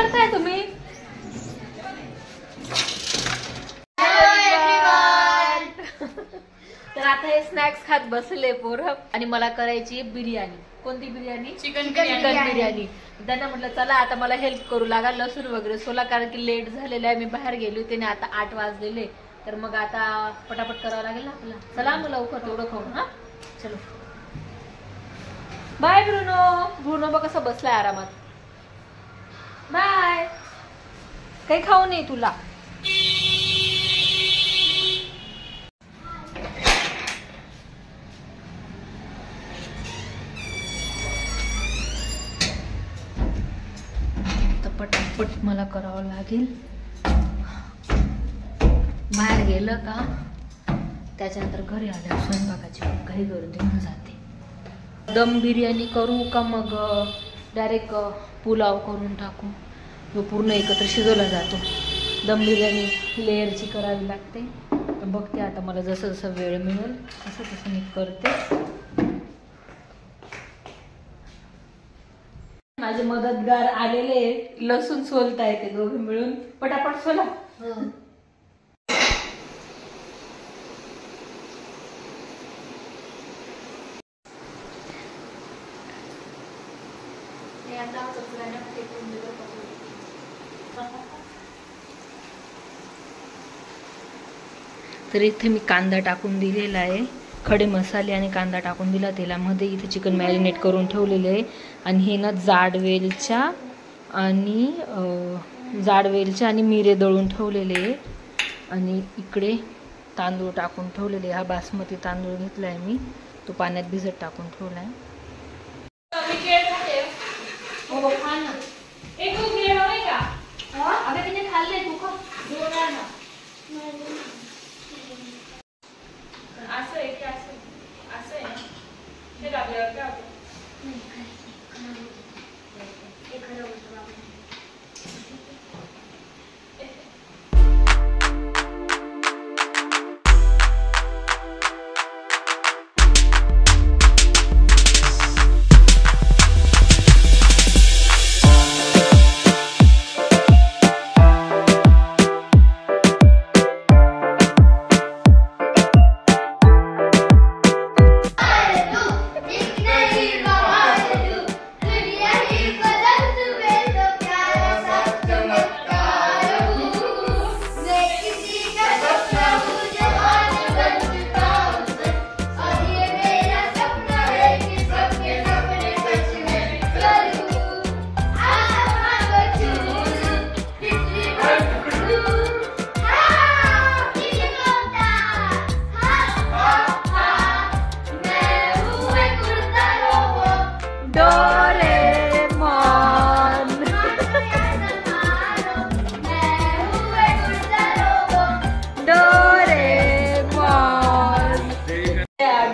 करताय तुम्ही? तर आता हे स्नॅक्स खात बसले पोरं आणि मला करायची बिर्याणी. कोणती बिर्याणी? चिकन बिर्याणी. त्यांना म्हटलं चला आता मला हेल्प करू लागा, लसूण वगैरे सोला, कारण की लेट झालेलं आहे, मी बाहेर गेली होते आणि आता 8 वाजलेले. तर मग आता पटापट करावं लागेल ना आपल्याला. चला मग लवकर तेवढं खाऊ. हा चलो बाय. ब्रुनो बघ कसं बसलाय आरामात. बाय. काही खाऊ नाही तुला. पटापट मला करावं लागेल. बाहेर गेलं का त्याच्यानंतर घरी आल्यावर स्वयंपाकाची घाई करून घेऊन जाते. दम बिर्याणी करू का मग डायरेक्ट पुलाव करून टाकू? जो पूर्ण एकत्र शिजवला जातो. दम बिर्याणी लेअरची करावी लागते. बघते आता मला जसं जसं वेळ मिळेल तसं तसं मी करते. माझे मदतगार आलेले लसूण सोलताय ते दोघे मिळून. पटापट सोला. तर इथे मी कांदा टाकून दिलेला आहे. खडे मसाले आणि कांदा टाकून दिला तेलामध्ये. इथे चिकन मॅरिनेट करून ठेवलेले आहे. आणि हे ना जाडवेलच्या आणि मिरे दळून ठेवलेले आहे. आणि इकडे तांदूळ टाकून ठेवलेले. हा बासमती तांदूळ घेतला आहे मी, तो पाण्यात भिजत टाकून ठेवला आहे.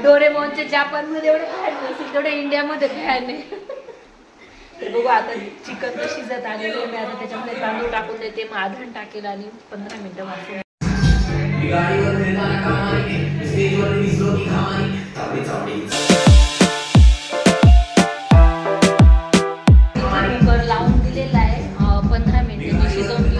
डोरेमॉनचे जापानमध्ये एवढे फॅन नसतील तेवढे इंडियामध्ये फॅन आहे. तर बघू आता चिकन तर शिजत आलेलं आहे. मी आता त्याच्यामध्ये तांदूळ टाकून देते, मग आधण टाकेल आणि 15 मिनिटं वाजून कुकर लावून दिलेला आहे. 15 मिनिटं शिजवून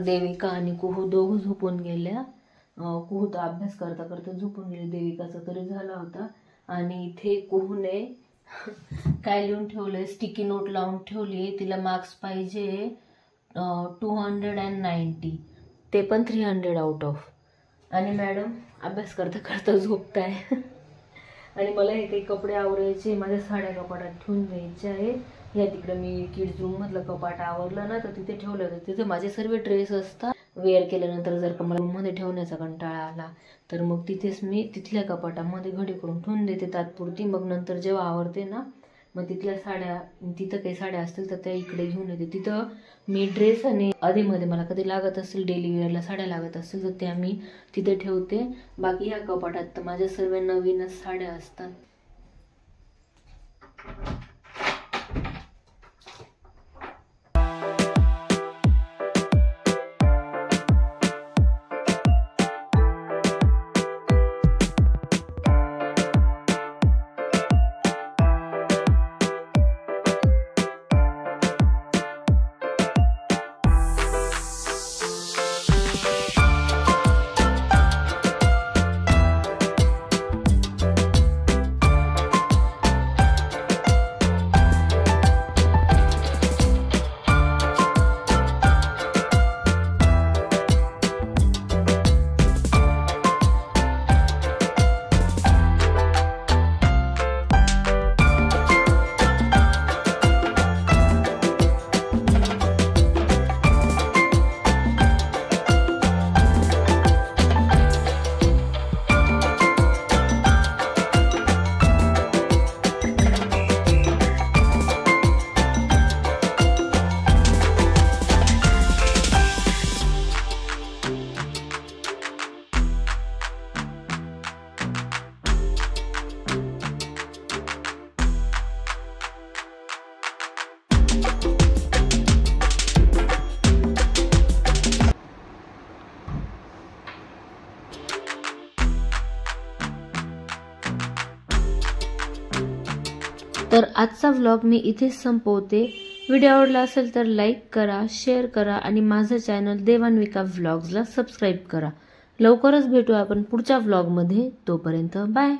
देविका आणि कुहू दोघं झोपून गेल्या. कुहू तर अभ्यास करता करता झोपून गेली. देविकाचा तरी झाला होता. आणि इथे कुहूने काय लिहून ठेवलंय, स्टिकी नोट लावून ठेवली. तिला मार्क्स पाहिजे 290, ते पण 300 आउट ऑफ. आणि मॅडम अभ्यास करता करता झोपताय. आणि मला हे काही कपडे आवरायचे, माझ्या साड्या कपाटात ठेवून द्यायच्या आहे. या तिकडे मी किड्स रूम मधलं कपाट आवरलं ना, तर तिथे ठेवलं होतं. तिथे माझे सर्व ड्रेस असतात. वेअर केल्यानंतर जर का मला रूममध्ये ठेवण्याचा कंटाळा आला तर मग तिथेच मी तिथल्या कपाटामध्ये घडी करून ठेवून देते तात्पुरती. मग नंतर जेव्हा आवरते ना, मग तिथल्या साड्या, तिथं काही साड्या असतील तर त्या इकडे घेऊन येते. तिथं मी ड्रेस आणि आधीमध्ये मला कधी लागत असेल, डेली वेअरला साड्या लागत असतील तर त्या मी तिथे ठेवते. बाकी ह्या कपाटात तर माझ्या सर्व नवीनच साड्या असतात. तर आजचा व्लॉग मी इथेच संपवते. व्हिडिओ आवडला असेल तर लाईक करा, शेअर करा आणि माझं चॅनल देवान्विका व्लॉग्सला सबस्क्राईब करा. लवकरच भेटू आपण पुढच्या व्लॉगमध्ये. तोपर्यंत बाय.